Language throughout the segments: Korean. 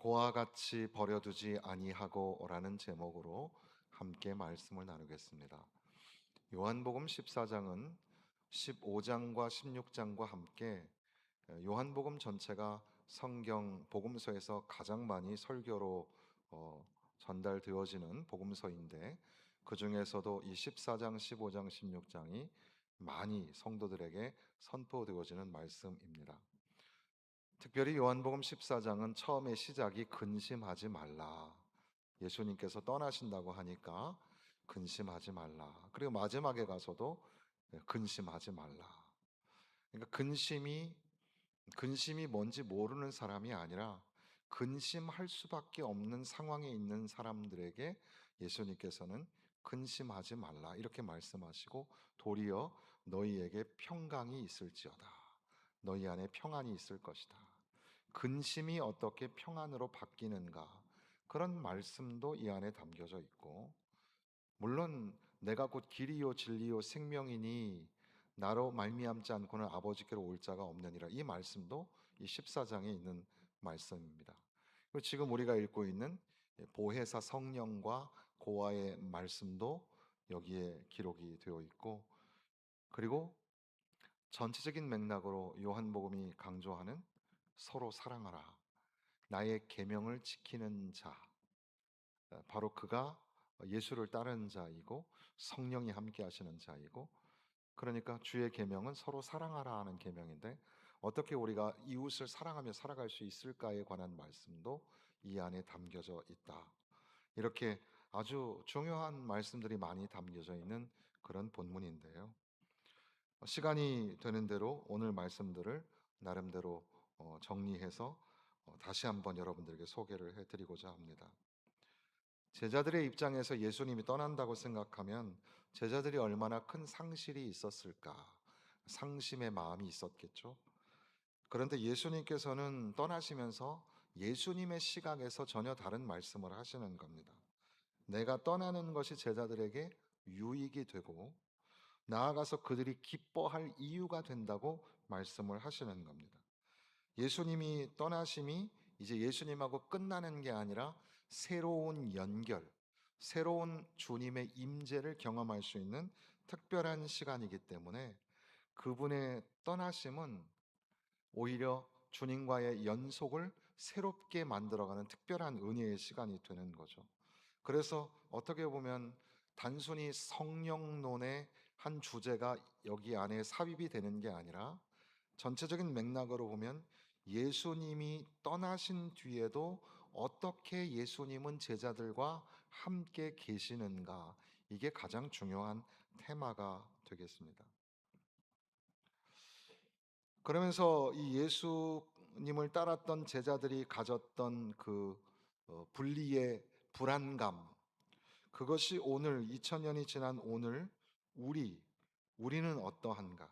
고와 같이 버려두지 아니하고라는 제목으로 함께 말씀을 나누겠습니다. 요한복음 14장은 15장과 16장과 함께 요한복음 전체가 성경 복음서에서 가장 많이 설교로 전달되어지는 복음서인데, 그 중에서도 이 14장, 15장, 16장이 많이 성도들에게 선포되어지는 말씀입니다. 특별히 요한복음 14장은 처음에 시작이 근심하지 말라. 예수님께서 떠나신다고 하니까 근심하지 말라. 그리고 마지막에 가서도 근심하지 말라. 그러니까 근심이 뭔지 모르는 사람이 아니라 근심할 수밖에 없는 상황에 있는 사람들에게 예수님께서는 근심하지 말라 이렇게 말씀하시고, 도리어 너희에게 평강이 있을지어다. 너희 안에 평안이 있을 것이다. 근심이 어떻게 평안으로 바뀌는가, 그런 말씀도 이 안에 담겨져 있고, 물론 내가 곧 길이요 진리요 생명이니 나로 말미암지 않고는 아버지께로 올 자가 없느니라, 이 말씀도 이 14장에 있는 말씀입니다. 그리고 지금 우리가 읽고 있는 보혜사 성령과 고아의 말씀도 여기에 기록이 되어 있고, 그리고 전체적인 맥락으로 요한복음이 강조하는 서로 사랑하라, 나의 계명을 지키는 자, 바로 그가 예수를 따르는 자이고 성령이 함께 하시는 자이고, 그러니까 주의 계명은 서로 사랑하라 하는 계명인데, 어떻게 우리가 이웃을 사랑하며 살아갈 수 있을까에 관한 말씀도 이 안에 담겨져 있다. 이렇게 아주 중요한 말씀들이 많이 담겨져 있는 그런 본문인데요. 시간이 되는 대로 오늘 말씀들을 나름대로 정리해서 다시 한번 여러분들에게 소개를 해드리고자 합니다. 제자들의 입장에서 예수님이 떠난다고 생각하면 제자들이 얼마나 큰 상실이 있었을까, 상심의 마음이 있었겠죠. 그런데 예수님께서는 떠나시면서 예수님의 시각에서 전혀 다른 말씀을 하시는 겁니다. 내가 떠나는 것이 제자들에게 유익이 되고 나아가서 그들이 기뻐할 이유가 된다고 말씀을 하시는 겁니다. 예수님이 떠나심이 이제 예수님하고 끝나는 게 아니라 새로운 연결, 새로운 주님의 임재를 경험할 수 있는 특별한 시간이기 때문에, 그분의 떠나심은 오히려 주님과의 연속을 새롭게 만들어가는 특별한 은혜의 시간이 되는 거죠. 그래서 어떻게 보면 단순히 성령론의 한 주제가 여기 안에 삽입이 되는 게 아니라, 전체적인 맥락으로 보면 예수님이 떠나신 뒤에도 어떻게 예수님은 제자들과 함께 계시는가, 이게 가장 중요한 테마가 되겠습니다. 그러면서 이 예수님을 따랐던 제자들이 가졌던 그 분리의 불안감, 그것이 오늘 2000년이 지난 오늘 우리는 어떠한가?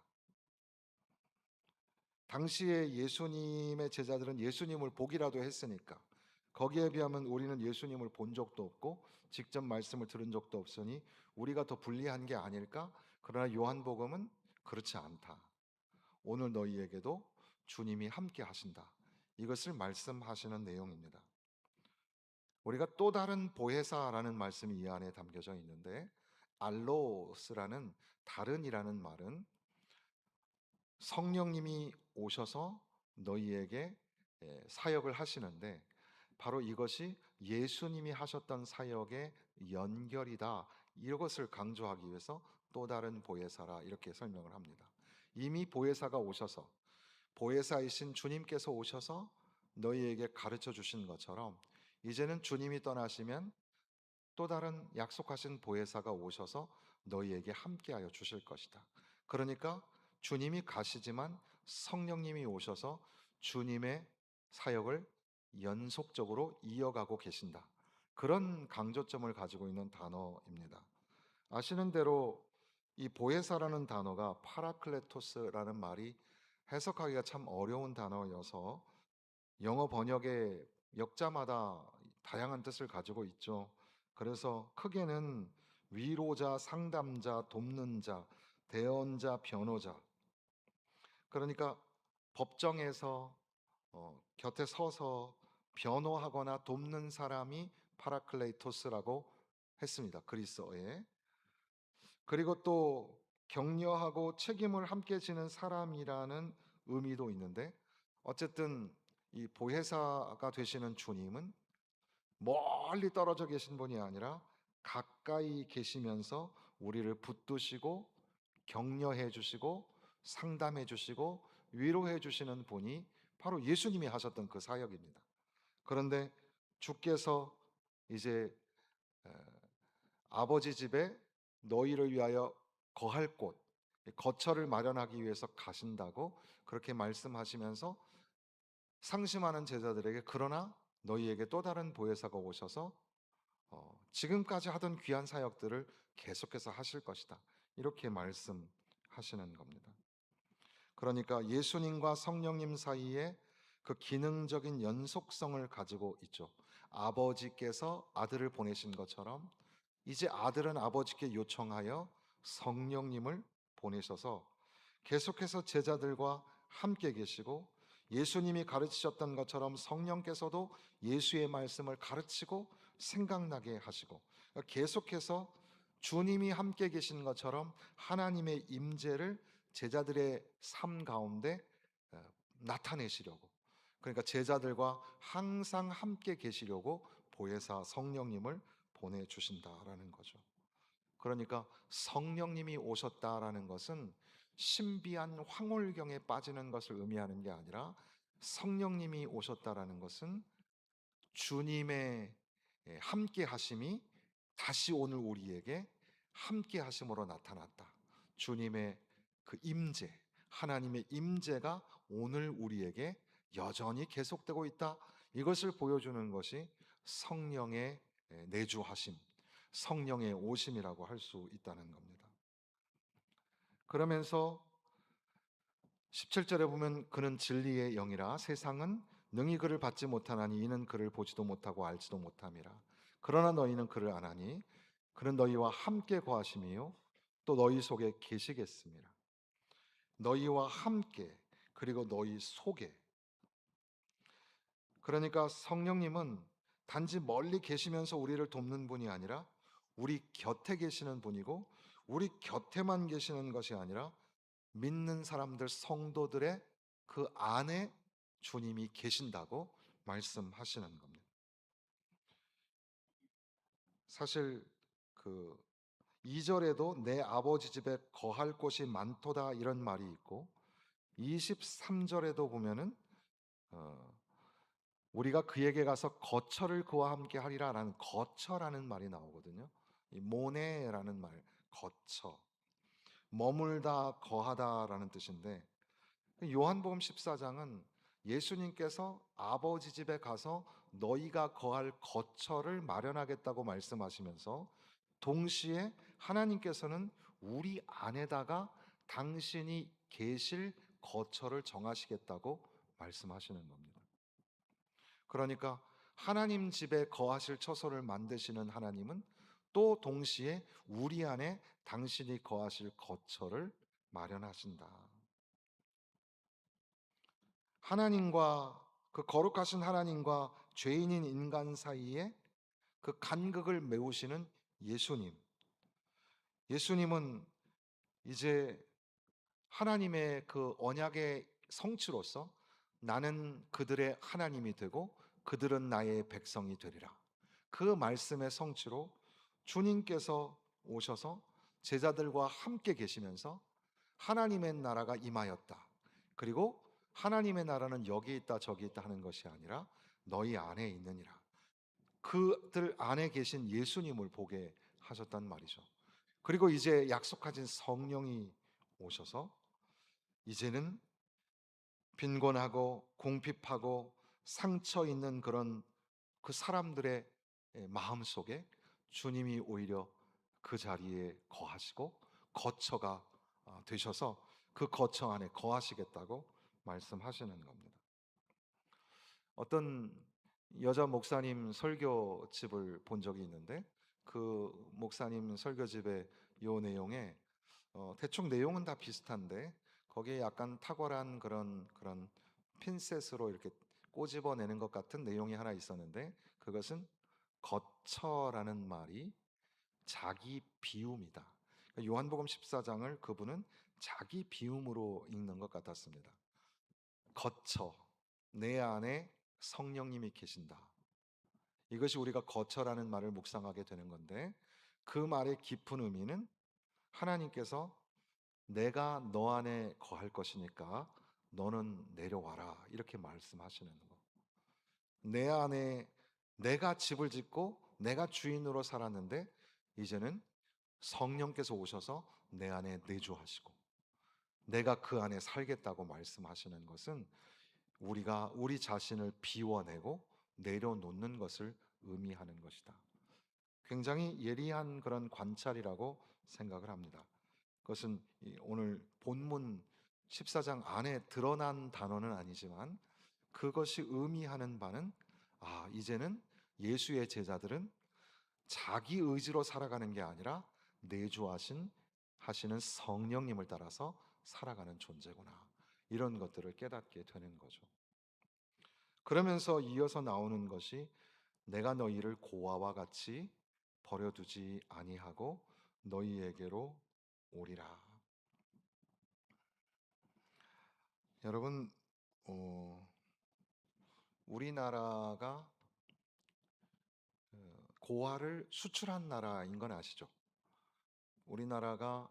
당시에 예수님의 제자들은 예수님을 보기라도 했으니까, 거기에 비하면 우리는 예수님을 본 적도 없고 직접 말씀을 들은 적도 없으니 우리가 더 불리한 게 아닐까? 그러나 요한복음은 그렇지 않다. 오늘 너희에게도 주님이 함께 하신다, 이것을 말씀하시는 내용입니다. 우리가 또 다른 보혜사라는 말씀이 이 안에 담겨져 있는데, 알로스라는 다른이라는 말은 성령님이 오셔서 너희에게 사역을 하시는데, 바로 이것이 예수님이 하셨던 사역의 연결이다, 이것을 강조하기 위해서 또 다른 보혜사라 이렇게 설명을 합니다. 이미 보혜사가 오셔서, 보혜사이신 주님께서 오셔서 너희에게 가르쳐 주신 것처럼, 이제는 주님이 떠나시면 또 다른 약속하신 보혜사가 오셔서 너희에게 함께하여 주실 것이다. 그러니까 주님이 가시지만 성령님이 오셔서 주님의 사역을 연속적으로 이어가고 계신다, 그런 강조점을 가지고 있는 단어입니다. 아시는 대로 이 보혜사라는 단어가 파라클레토스라는 말이 해석하기가 참 어려운 단어여서 영어 번역의 역자마다 다양한 뜻을 가지고 있죠. 그래서 크게는 위로자, 상담자, 돕는 자, 대언자, 변호자, 그러니까 법정에서 곁에 서서 변호하거나 돕는 사람이 파라클레이토스라고 했습니다. 그리스어에. 그리고 또 격려하고 책임을 함께 지는 사람이라는 의미도 있는데, 어쨌든 이 보혜사가 되시는 주님은 멀리 떨어져 계신 분이 아니라 가까이 계시면서 우리를 붙드시고 격려해 주시고 상담해 주시고 위로해 주시는 분이 바로 예수님이 하셨던 그 사역입니다. 그런데 주께서 이제 아버지 집에 너희를 위하여 거할 곳, 거처를 마련하기 위해서 가신다고 그렇게 말씀하시면서 상심하는 제자들에게, 그러나 너희에게 또 다른 보혜사가 오셔서 지금까지 하던 귀한 사역들을 계속해서 하실 것이다, 이렇게 말씀하시는 겁니다. 그러니까 예수님과 성령님 사이에 그 기능적인 연속성을 가지고 있죠. 아버지께서 아들을 보내신 것처럼 이제 아들은 아버지께 요청하여 성령님을 보내셔서 계속해서 제자들과 함께 계시고, 예수님이 가르치셨던 것처럼 성령께서도 예수의 말씀을 가르치고 생각나게 하시고, 계속해서 주님이 함께 계신 것처럼 하나님의 임재를 제자들의 삶 가운데 나타내시려고, 그러니까 제자들과 항상 함께 계시려고 보혜사 성령님을 보내주신다라는 거죠. 그러니까 성령님이 오셨다라는 것은 신비한 황홀경에 빠지는 것을 의미하는 게 아니라, 성령님이 오셨다라는 것은 주님의 함께 하심이 다시 오늘 우리에게 함께 하심으로 나타났다. 주님의 그 임재, 하나님의 임재가 오늘 우리에게 여전히 계속되고 있다, 이것을 보여주는 것이 성령의 내주하심, 성령의 오심이라고 할 수 있다는 겁니다. 그러면서 17절에 보면 그는 진리의 영이라 세상은 능히 그를 받지 못하나니 이는 그를 보지도 못하고 알지도 못함이라. 그러나 너희는 그를 아나니 그는 너희와 함께 거하심이요 또 너희 속에 계시겠습니다. 너희와 함께, 그리고 너희 속에. 그러니까 성령님은 단지 멀리 계시면서 우리를 돕는 분이 아니라 우리 곁에 계시는 분이고, 우리 곁에만 계시는 것이 아니라 믿는 사람들, 성도들의 그 안에 주님이 계신다고 말씀하시는 겁니다. 사실 그 2절에도 내 아버지 집에 거할 곳이 많도다, 이런 말이 있고, 23절에도 보면은 우리가 그에게 가서 거처를 그와 함께 하리라라는 거처라는 말이 나오거든요. 이 모네라는 말, 거처, 머물다, 거하다라는 뜻인데, 요한복음 14장은 예수님께서 아버지 집에 가서 너희가 거할 거처를 마련하겠다고 말씀하시면서, 동시에 하나님께서는 우리 안에다가 당신이 계실 거처를 정하시겠다고 말씀하시는 겁니다. 그러니까 하나님 집에 거하실 처소를 만드시는 하나님은 또 동시에 우리 안에 당신이 거하실 거처를 마련하신다. 하나님과, 그 거룩하신 하나님과 죄인인 인간 사이에 그 간극을 메우시는 예수님. 예수님은 이제 하나님의 그 언약의 성취로서 나는 그들의 하나님이 되고 그들은 나의 백성이 되리라, 그 말씀의 성취로 주님께서 오셔서 제자들과 함께 계시면서 하나님의 나라가 임하였다. 그리고 하나님의 나라는 여기 있다 저기 있다 하는 것이 아니라 너희 안에 있느니라. 그들 안에 계신 예수님을 보게 하셨단 말이죠. 그리고 이제 약속하신 성령이 오셔서 이제는 빈곤하고 궁핍하고 상처 있는 그런 그 사람들의 마음 속에 주님이 오히려 그 자리에 거하시고 거처가 되셔서 그 거처 안에 거하시겠다고 말씀하시는 겁니다. 어떤 여자 목사님 설교집을 본 적이 있는데, 그 목사님 설교집의 요 내용에 대충 내용은 다 비슷한데 거기에 약간 탁월한 그런 핀셋으로 이렇게 꼬집어내는 것 같은 내용이 하나 있었는데, 그것은 거처라는 말이 자기 비움이다. 그러니까 요한복음 14장을 그분은 자기 비움으로 읽는 것 같았습니다. 거처, 내 안에 성령님이 계신다. 이것이 우리가 거처라는 말을 묵상하게 되는 건데, 그 말의 깊은 의미는 하나님께서 내가 너 안에 거할 것이니까 너는 내려와라, 이렇게 말씀하시는 거. 내 안에 내가 집을 짓고 내가 주인으로 살았는데, 이제는 성령께서 오셔서 내 안에 내주하시고 내가 그 안에 살겠다고 말씀하시는 것은 우리가 우리 자신을 비워내고 내려놓는 것을 의미하는 것이다. 굉장히 예리한 그런 관찰이라고 생각을 합니다. 그것은 오늘 본문 14장 안에 드러난 단어는 아니지만, 그것이 의미하는 바는, 이제는 예수의 제자들은 자기 의지로 살아가는 게 아니라 하시는 성령님을 따라서 살아가는 존재구나, 이런 것들을 깨닫게 되는 거죠. 그러면서 이어서 나오는 것이, 내가 너희를 고아와 같이 버려두지 아니하고 너희에게로 오리라. 여러분, 우리나라가 고아를 수출한 나라인 건 아시죠? 우리나라가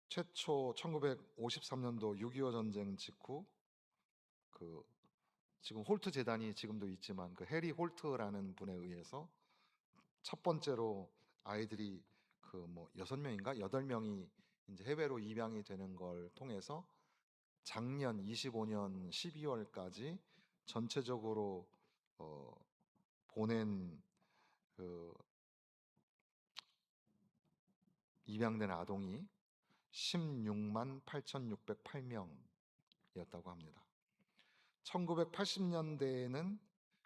최초 1953년도 6.25 전쟁 직후, 그 지금 홀트 재단이 지금도 있지만 그 해리 홀트라는 분에 의해서 첫 번째로 아이들이 그 뭐 6명인가 8명이 이제 해외로 입양이 되는 걸 통해서 작년 25년 12월까지 전체적으로 보낸 그 입양된 아동이 16만 8,608명이었다고 합니다. 1980년대에는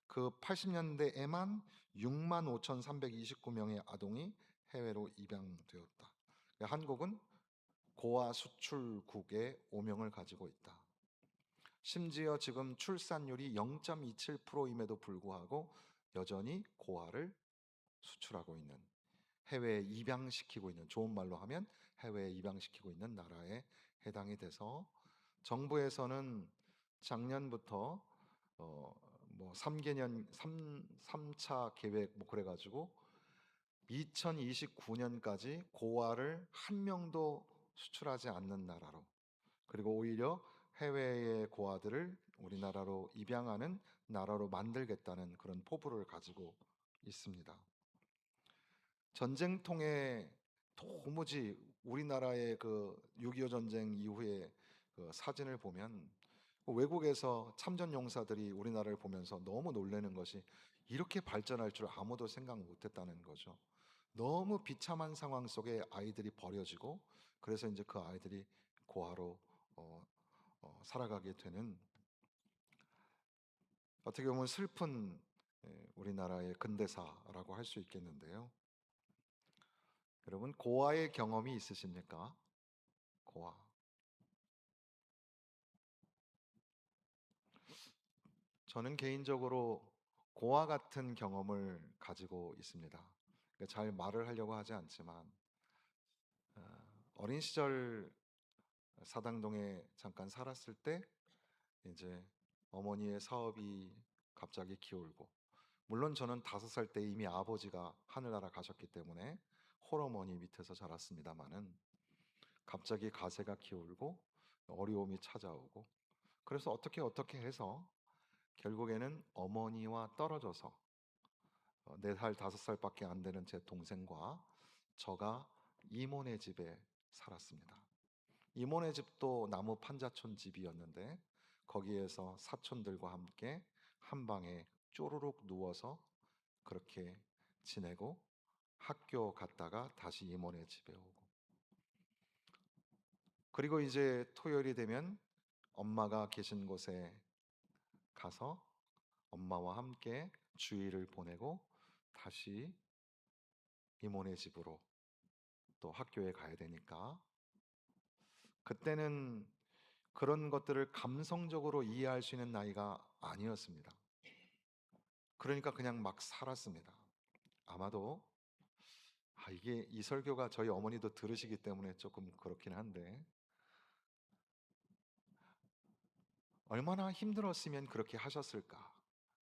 그 80년대에만 6만 5,329명의 아동이 해외로 입양되었다. 한국은 고아 수출국의 오명을 가지고 있다. 심지어 지금 출산율이 0.27%임에도 불구하고 여전히 고아를 수출하고 있는, 해외에 입양시키고 있는, 좋은 말로 하면 해외에 입양시키고 있는 나라에 해당이 돼서, 정부에서는 작년부터 뭐 3개년 3차 계획 뭐 그래가지고 2029년까지 고아를 한 명도 수출하지 않는 나라로, 그리고 오히려 해외의 고아들을 우리나라로 입양하는 나라로 만들겠다는 그런 포부를 가지고 있습니다. 전쟁통에 도무지 우리나라의 그 6.25 전쟁 이후에 그 사진을 보면 외국에서 참전용사들이 우리나라를 보면서 너무 놀라는 것이, 이렇게 발전할 줄 아무도 생각 못했다는 거죠. 너무 비참한 상황 속에 아이들이 버려지고, 그래서 이제 그 아이들이 고아로 살아가게 되는, 어떻게 보면 슬픈 우리나라의 근대사라고 할 수 있겠는데요. 여러분, 고아의 경험이 있으십니까? 고아. 저는 개인적으로 고아 같은 경험을 가지고 있습니다. 그러니까 잘 말을 하려고 하지 않지만, 어린 시절 사당동에 잠깐 살았을 때 이제 어머니의 사업이 갑자기 기울고, 물론 저는 5살 때 이미 아버지가 하늘나라 가셨기 때문에 홀어머니 밑에서 자랐습니다마는, 갑자기 가세가 기울고 어려움이 찾아오고, 그래서 어떻게 해서 결국에는 어머니와 떨어져서 4살 5살밖에 안 되는 제 동생과 저가 이모네 집에 살았습니다. 이모네 집도 나무 판자촌 집이었는데, 거기에서 사촌들과 함께 한 방에 쪼르륵 누워서 그렇게 지내고, 학교 갔다가 다시 이모네 집에 오고, 그리고 이제 토요일이 되면 엄마가 계신 곳에 가서 엄마와 함께 주일을 보내고 다시 이모네 집으로 또 학교에 가야 되니까, 그때는 그런 것들을 감성적으로 이해할 수 있는 나이가 아니었습니다. 그러니까 그냥 막 살았습니다. 아마도 이게 이 설교가 저희 어머니도 들으시기 때문에 조금 그렇긴 한데, 얼마나 힘들었으면 그렇게 하셨을까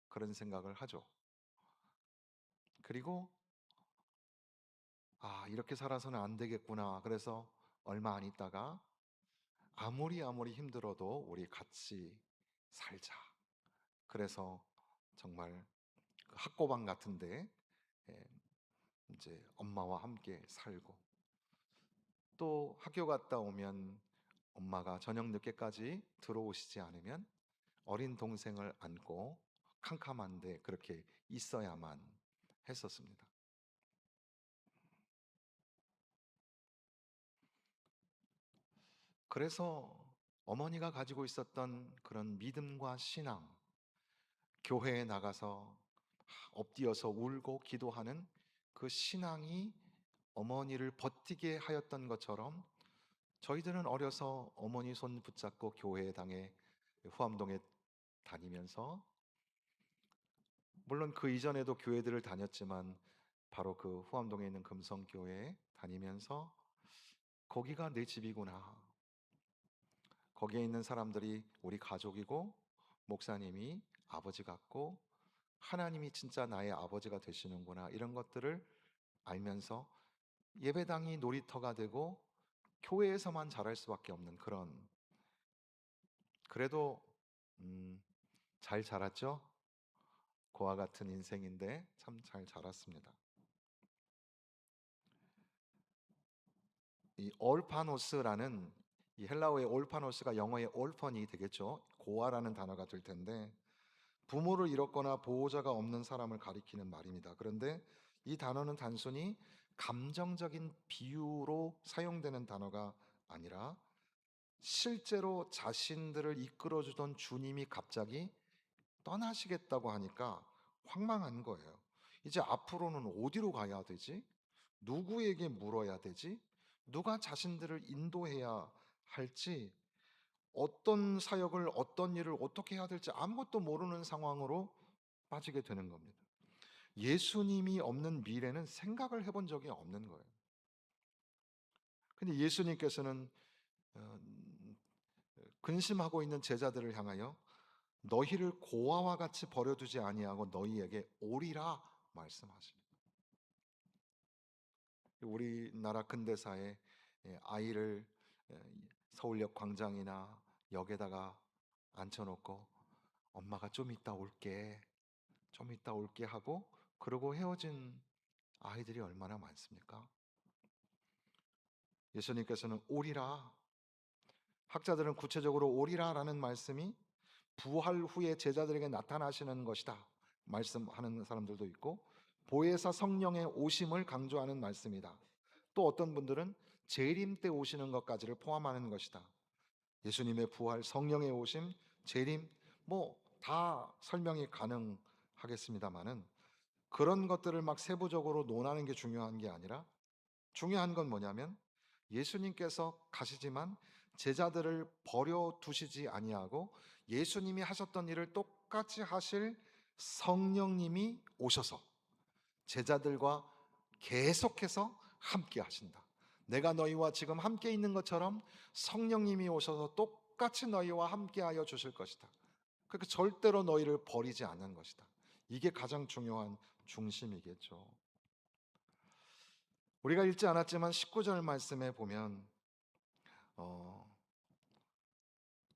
그런 생각을 하죠. 그리고 이렇게 살아서는 안 되겠구나. 그래서 얼마 안 있다가 아무리 힘들어도 우리 같이 살자. 그래서 정말 그 학고방 같은데 이제 엄마와 함께 살고, 또 학교 갔다 오면 엄마가 저녁 늦게까지 들어오시지 않으면 어린 동생을 안고 캄캄한데 그렇게 있어야만 했었습니다. 그래서 어머니가 가지고 있었던 그런 믿음과 신앙, 교회에 나가서 엎드려서 울고 기도하는 그 신앙이 어머니를 버티게 하였던 것처럼, 저희들은 어려서 어머니 손 붙잡고 교회 당에 후암동에 다니면서, 물론 그 이전에도 교회들을 다녔지만 바로 그 후암동에 있는 금성교회에 다니면서 거기가 내 집이구나, 거기에 있는 사람들이 우리 가족이고 목사님이 아버지 같고 하나님이 진짜 나의 아버지가 되시는구나, 이런 것들을 알면서 예배당이 놀이터가 되고 교회에서만 자랄 수밖에 없는 그런, 그래도 잘 자랐죠. 고아 같은 인생인데 참 잘 자랐습니다. 이 올파노스라는, 이 헬라어의 올파노스가 영어의 올펀이 되겠죠. 고아라는 단어가 될 텐데, 부모를 잃었거나 보호자가 없는 사람을 가리키는 말입니다. 그런데 이 단어는 단순히 감정적인 비유로 사용되는 단어가 아니라 실제로 자신들을 이끌어주던 주님이 갑자기 떠나시겠다고 하니까 황망한 거예요. 이제 앞으로는 어디로 가야 되지? 누구에게 물어야 되지? 누가 자신들을 인도해야 할지, 어떤 사역을, 어떤 일을 어떻게 해야 될지 아무것도 모르는 상황으로 빠지게 되는 겁니다. 예수님이 없는 미래는 생각을 해본 적이 없는 거예요. 근데 예수님께서는 어, 근심하고 있는 제자들을 향하여 너희를 고아와 같이 버려두지 아니하고 너희에게 오리라 말씀하십니다. 우리나라 근대사에 아이를 서울역 광장이나 역에다가 앉혀놓고 엄마가 좀 이따 올게, 좀 이따 올게 하고 그러고 헤어진 아이들이 얼마나 많습니까? 예수님께서는 오리라, 학자들은 구체적으로 오리라라는 말씀이 부활 후에 제자들에게 나타나시는 것이다 말씀하는 사람들도 있고, 보혜사 성령의 오심을 강조하는 말씀이다. 또 어떤 분들은 재림 때 오시는 것까지를 포함하는 것이다. 예수님의 부활, 성령의 오심, 재림, 뭐 다 설명이 가능하겠습니다만은, 그런 것들을 막 세부적으로 논하는 게 중요한 게 아니라, 중요한 건 뭐냐면 예수님께서 가시지만 제자들을 버려 두시지 아니하고 예수님이 하셨던 일을 똑같이 하실 성령님이 오셔서 제자들과 계속해서 함께 하신다. 내가 너희와 지금 함께 있는 것처럼 성령님이 오셔서 똑같이 너희와 함께 하여 주실 것이다. 그러니까 절대로 너희를 버리지 않는 것이다. 이게 가장 중요한 중심이겠죠. 우리가 읽지 않았지만 19절 말씀에 보면 어,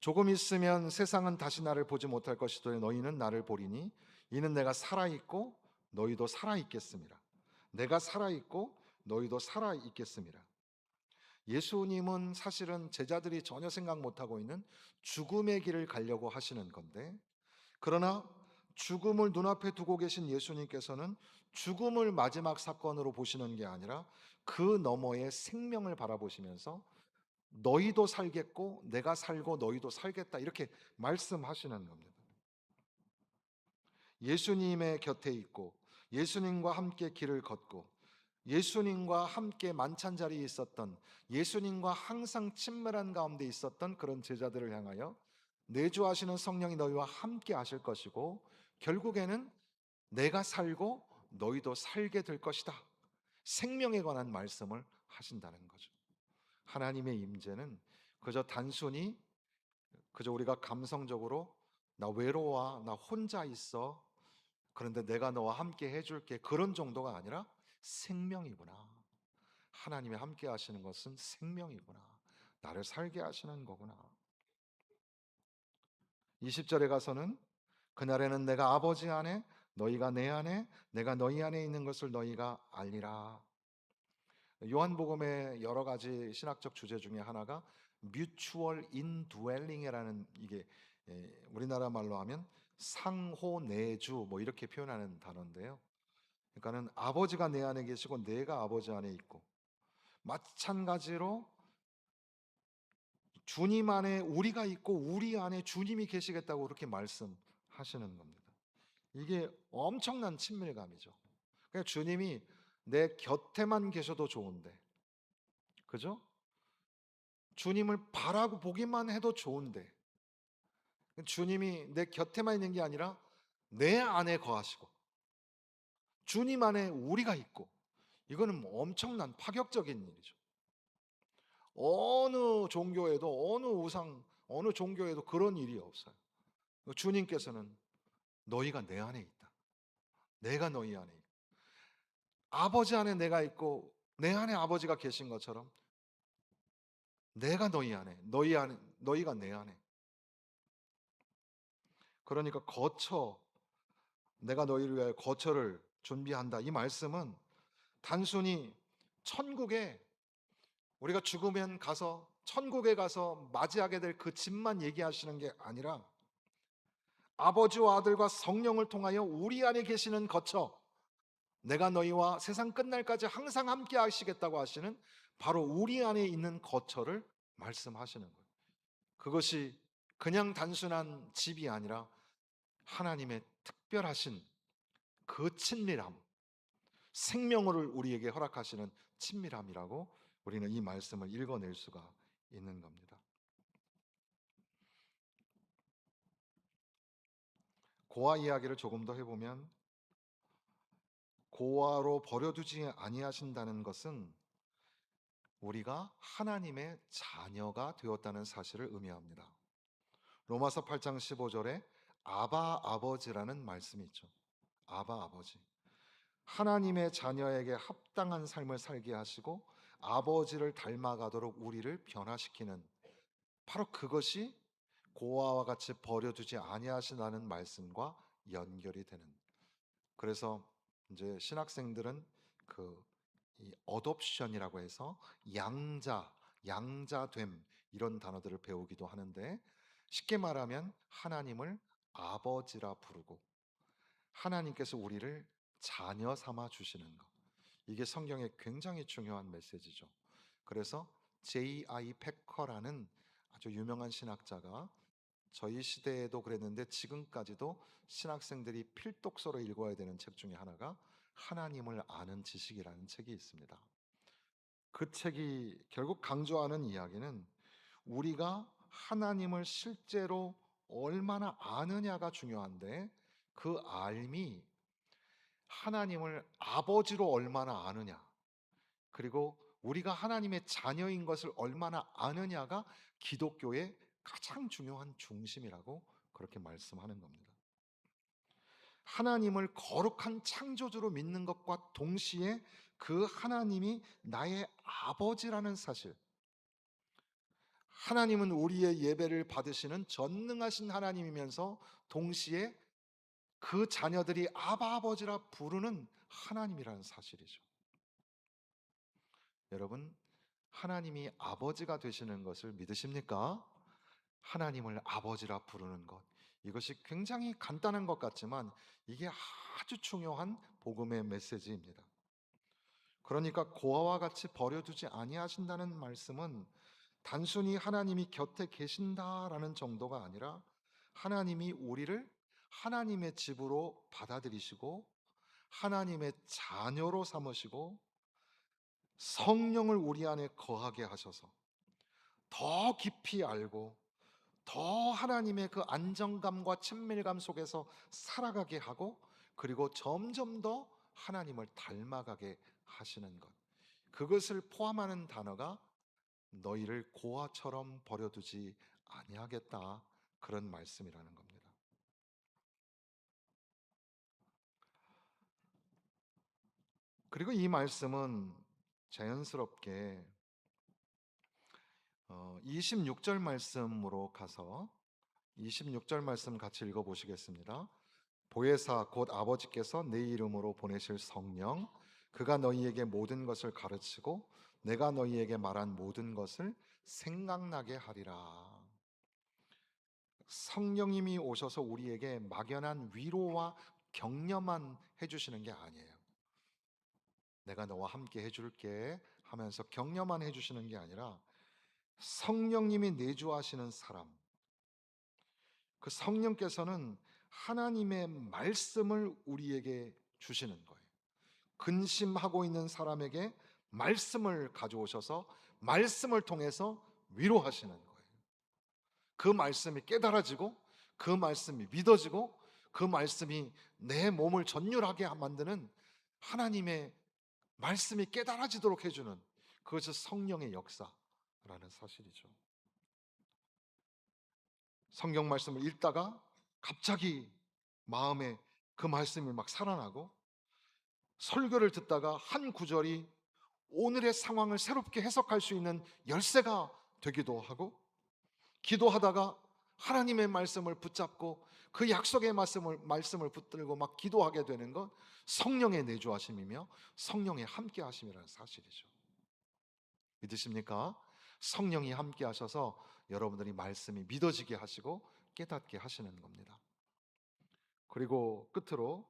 조금 있으면 세상은 다시 나를 보지 못할 것이더니 너희는 나를 보리니 이는 내가 살아있고 너희도 살아있겠습니다. 내가 살아있고 너희도 살아있겠습니다. 예수님은 사실은 제자들이 전혀 생각 못하고 있는 죽음의 길을 가려고 하시는 건데, 그러나 죽음을 눈앞에 두고 계신 예수님께서는 죽음을 마지막 사건으로 보시는 게 아니라 그 너머의 생명을 바라보시면서 너희도 살겠고 내가 살고 너희도 살겠다, 이렇게 말씀하시는 겁니다. 예수님의 곁에 있고 예수님과 함께 길을 걷고 예수님과 함께 만찬 자리에 있었던, 예수님과 항상 친밀한 가운데 있었던 그런 제자들을 향하여 내주하시는 성령이 너희와 함께 하실 것이고 결국에는 내가 살고 너희도 살게 될 것이다. 생명에 관한 말씀을 하신다는 거죠. 하나님의 임재는 그저 단순히 그저 우리가 감성적으로 나 외로워, 나 혼자 있어, 그런데 내가 너와 함께 해줄게, 그런 정도가 아니라 생명이구나. 하나님이 함께 하시는 것은 생명이구나. 나를 살게 하시는 거구나. 20절에 가서는 그날에는 내가 아버지 안에 너희가 내 안에 내가 너희 안에 있는 것을 너희가 알리라. 요한복음의 여러 가지 신학적 주제 중에 하나가 mutual indwelling이라는, 이게 우리나라 말로 하면 상호 내주 뭐 이렇게 표현하는 단어인데요. 그러니까는 아버지가 내 안에 계시고 내가 아버지 안에 있고, 마찬가지로 주님 안에 우리가 있고 우리 안에 주님이 계시겠다고 그렇게 말씀하시는 겁니다. 이게 엄청난 친밀감이죠. 그러니까 주님이 내 곁에만 계셔도 좋은데, 그죠? 주님을 바라고 보기만 해도 좋은데, 주님이 내 곁에만 있는 게 아니라 내 안에 거하시고 주님 안에 우리가 있고, 이거는 뭐 엄청난 파격적인 일이죠. 어느 종교에도, 어느 우상, 어느 종교에도 그런 일이 없어요. 주님께서는 너희가 내 안에 있다, 내가 너희 안에 있다, 아버지 안에 내가 있고 내 안에 아버지가 계신 것처럼 내가 너희 안에, 너희 안에, 너희가 내 안에. 그러니까 내가 너희를 위하여 거처를 준비한다, 이 말씀은 단순히 천국에, 우리가 죽으면 가서 천국에 가서 맞이하게 될 그 집만 얘기하시는 게 아니라 아버지와 아들과 성령을 통하여 우리 안에 계시는 거처, 내가 너희와 세상 끝날까지 항상 함께 하시겠다고 하시는 바로 우리 안에 있는 거처를 말씀하시는 거예요. 그것이 그냥 단순한 집이 아니라 하나님의 특별하신 그 친밀함, 생명을 우리에게 허락하시는 친밀함이라고 우리는 이 말씀을 읽어낼 수가 있는 겁니다. 고아 이야기를 조금 더 해보면, 고아로 버려두지 아니하신다는 것은 우리가 하나님의 자녀가 되었다는 사실을 의미합니다. 로마서 8장 15절에 아바 아버지라는 말씀이 있죠. 아바 아버지. 하나님의 자녀에게 합당한 삶을 살게 하시고 아버지를 닮아가도록 우리를 변화시키는, 바로 그것이 고아와 같이 버려두지 아니하신다는 말씀과 연결이 되는. 그래서 이제 신학생들은 이 어독션이라고 해서 양자됨 이런 단어들을 배우기도 하는데, 쉽게 말하면 하나님을 아버지라 부르고 하나님께서 우리를 자녀 삼아 주시는 것, 이게 성경의 굉장히 중요한 메시지죠. 그래서 J.I. 패커라는 아주 유명한 신학자가, 저희 시대에도 그랬는데 지금까지도 신학생들이 필독서로 읽어야 되는 책 중에 하나가 하나님을 아는 지식이라는 책이 있습니다. 그 책이 결국 강조하는 이야기는 우리가 하나님을 실제로 얼마나 아느냐가 중요한데, 그 알미, 하나님을 아버지로 얼마나 아느냐, 그리고 우리가 하나님의 자녀인 것을 얼마나 아느냐가 기독교의 가장 중요한 중심이라고 그렇게 말씀하는 겁니다. 하나님을 거룩한 창조주로 믿는 것과 동시에 그 하나님이 나의 아버지라는 사실, 하나님은 우리의 예배를 받으시는 전능하신 하나님이면서 동시에 그 자녀들이 아바 아버지라 부르는 하나님이라는 사실이죠. 여러분, 하나님이 아버지가 되시는 것을 믿으십니까? 하나님을 아버지라 부르는 것, 이것이 굉장히 간단한 것 같지만 이게 아주 중요한 복음의 메시지입니다. 그러니까 고아와 같이 버려두지 아니하신다는 말씀은 단순히 하나님이 곁에 계신다라는 정도가 아니라 하나님이 우리를 하나님의 집으로 받아들이시고 하나님의 자녀로 삼으시고 성령을 우리 안에 거하게 하셔서 더 깊이 알고 더 하나님의 그 안정감과 친밀감 속에서 살아가게 하고, 그리고 점점 더 하나님을 닮아가게 하시는 것, 그것을 포함하는 단어가 너희를 고아처럼 버려두지 아니하겠다, 그런 말씀이라는 겁니다. 그리고 이 말씀은 자연스럽게 26절 말씀으로 가서 26절 말씀 같이 읽어보시겠습니다. 보혜사 곧 아버지께서 내 이름으로 보내실 성령, 그가 너희에게 모든 것을 가르치고 내가 너희에게 말한 모든 것을 생각나게 하리라. 성령님이 오셔서 우리에게 막연한 위로와 격려만 해주시는 게 아니에요. 내가 너와 함께 해줄게 하면서 격려만 해주시는 게 아니라, 성령님이 내주하시는 사람, 그 성령께서는 하나님의 말씀을 우리에게 주시는 거예요. 근심하고 있는 사람에게 말씀을 가져오셔서 말씀을 통해서 위로하시는 거예요. 그 말씀이 깨달아지고, 그 말씀이 믿어지고, 그 말씀이 내 몸을 전율하게 만드는, 하나님의 말씀이 깨달아지도록 해주는, 그것이 성령의 역사라는 사실이죠. 성경 말씀을 읽다가 갑자기 마음에 그 말씀이 막 살아나고, 설교를 듣다가 한 구절이 오늘의 상황을 새롭게 해석할 수 있는 열쇠가 되기도 하고, 기도하다가 하나님의 말씀을 붙잡고 그 약속의 말씀을 붙들고 막 기도하게 되는 건 성령의 내주하심이며 성령의 함께 하심이라는 사실이죠. 믿으십니까? 성령이 함께 하셔서 여러분들이 말씀이 믿어지게 하시고 깨닫게 하시는 겁니다. 그리고 끝으로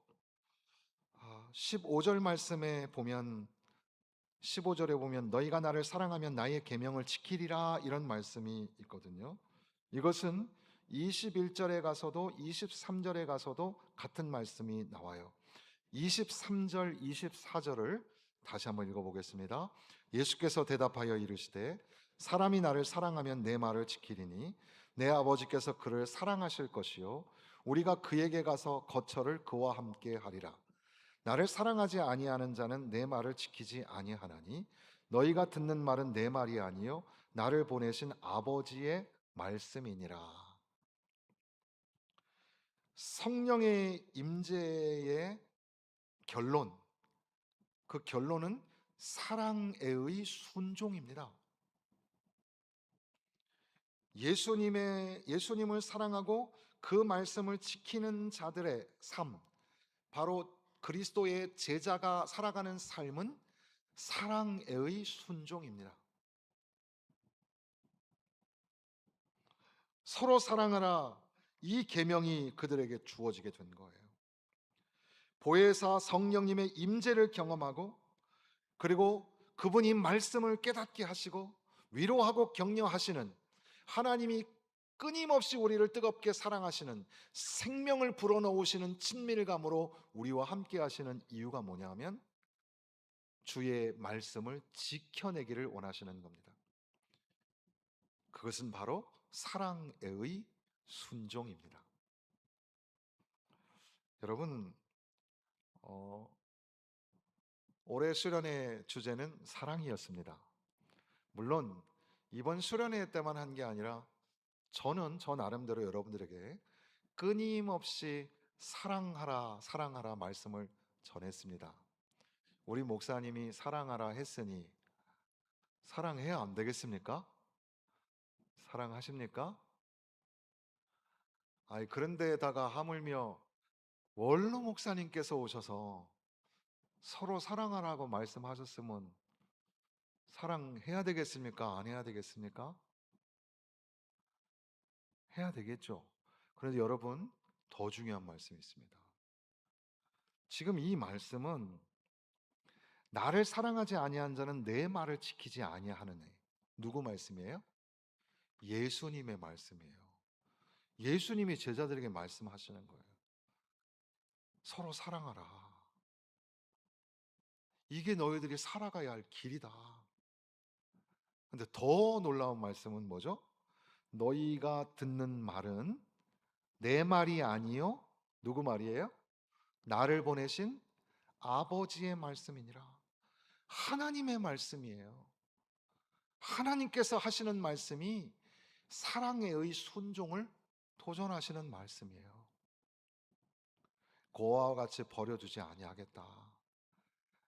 15절 말씀에 보면, 15절에 보면 너희가 나를 사랑하면 나의 계명을 지키리라, 이런 말씀이 있거든요. 이것은 21절에 가서도 23절에 가서도 같은 말씀이 나와요. 23절, 24절을 다시 한번 읽어보겠습니다. 예수께서 대답하여 이르시되 사람이 나를 사랑하면 내 말을 지키리니 내 아버지께서 그를 사랑하실 것이요 우리가 그에게 가서 거처를 그와 함께 하리라. 나를 사랑하지 아니하는 자는 내 말을 지키지 아니하나니 너희가 듣는 말은 내 말이 아니요 나를 보내신 아버지의 말씀이니라. 성령의 임재의 결론, 그 결론은 사랑의 순종입니다. 예수님을 사랑하고 그 말씀을 지키는 자들의 삶, 바로 그리스도의 제자가 살아가는 삶은 사랑의 순종입니다. 서로 사랑하라, 이 계명이 그들에게 주어지게 된 거예요. 보혜사 성령님의 임재를 경험하고, 그리고 그분이 말씀을 깨닫게 하시고 위로하고 격려하시는, 하나님이 끊임없이 우리를 뜨겁게 사랑하시는, 생명을 불어넣으시는 친밀감으로 우리와 함께 하시는 이유가 뭐냐면 주의 말씀을 지켜내기를 원하시는 겁니다. 그것은 바로 사랑의 순종입니다. 여러분, 올해 수련회 주제는 사랑이었습니다. 물론 이번 수련회 때만 한 게 아니라 저는 저 나름대로 여러분들에게 끊임없이 사랑하라, 사랑하라 말씀을 전했습니다. 우리 목사님이 사랑하라 했으니 사랑해야 안 되겠습니까? 사랑하십니까? 그런데다가 하물며 원로 목사님께서 오셔서 서로 사랑하라고 말씀하셨으면 사랑해야 되겠습니까? 안 해야 되겠습니까? 해야 되겠죠. 그런데 여러분, 더 중요한 말씀이 있습니다. 지금 이 말씀은 나를 사랑하지 아니한 자는 내 말을 지키지 아니하느니, 누구 말씀이에요? 예수님의 말씀이에요. 예수님이 제자들에게 말씀하시는 거예요. 서로 사랑하라. 이게 너희들이 살아가야 할 길이다. 근데 더 놀라운 말씀은 뭐죠? 너희가 듣는 말은 내 말이 아니요 누구 말이에요? 나를 보내신 아버지의 말씀이니라. 하나님의 말씀이에요. 하나님께서 하시는 말씀이 사랑의 순종을 도전하시는 말씀이에요. 고아와 같이 버려두지 아니하겠다.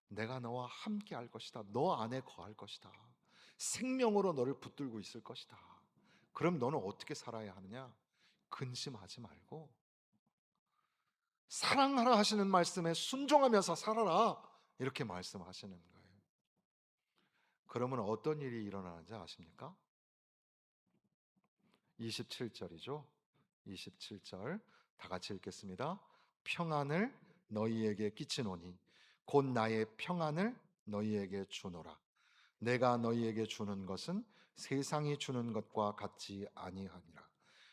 내가 너와 함께 할 것이다. 너 안에 거할 것이다. 생명으로 너를 붙들고 있을 것이다. 그럼 너는 어떻게 살아야 하느냐? 근심하지 말고 사랑하라 하시는 말씀에 순종하면서 살아라. 이렇게 말씀하시는 거예요. 그러면 어떤 일이 일어나는지 아십니까? 27절이죠. 27절 다 같이 읽겠습니다. 평안을 너희에게 끼치노니 곧 나의 평안을 너희에게 주노라. 내가 너희에게 주는 것은 세상이 주는 것과 같지 아니하니라.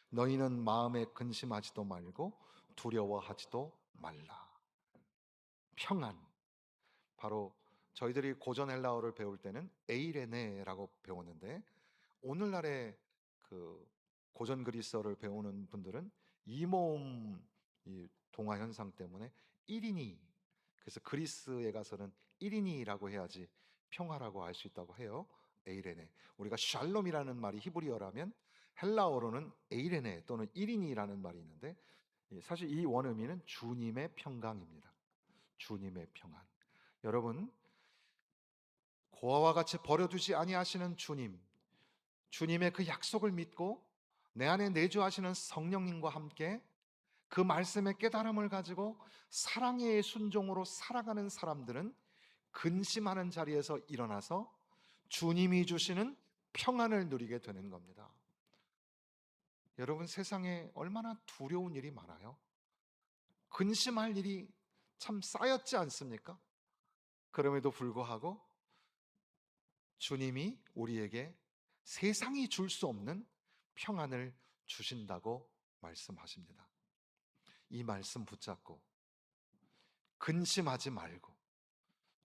너희는 마음에 근심하지도 말고 두려워하지도 말라. 평안. 바로 저희들이 고전 헬라어를 배울 때는 에이레네라고 배웠는데 오늘날의 그 고전 그리스어를 배우는 분들은 이모음 이 동화 현상 때문에 1인이, 그래서 그리스에 가서는 1인이라고 해야지 평화라고 할 수 있다고 해요. 에이레네. 우리가 샬롬이라는 말이 히브리어라면 헬라어로는 에이레네 또는 1인이라는 말이 있는데 사실 이 원어민은 주님의 평강입니다. 주님의 평안. 여러분, 고아와 같이 버려두지 아니하시는 주님, 주님의 그 약속을 믿고 내 안에 내주하시는 성령님과 함께 그 말씀의 깨달음을 가지고 사랑의 순종으로 살아가는 사람들은 근심하는 자리에서 일어나서 주님이 주시는 평안을 누리게 되는 겁니다. 여러분, 세상에 얼마나 두려운 일이 많아요. 근심할 일이 참 쌓였지 않습니까? 그럼에도 불구하고 주님이 우리에게 세상이 줄 수 없는 평안을 주신다고 말씀하십니다. 이 말씀 붙잡고 근심하지 말고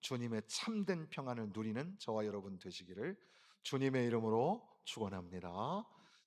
주님의 참된 평안을 누리는 저와 여러분 되시기를 주님의 이름으로 축원합니다.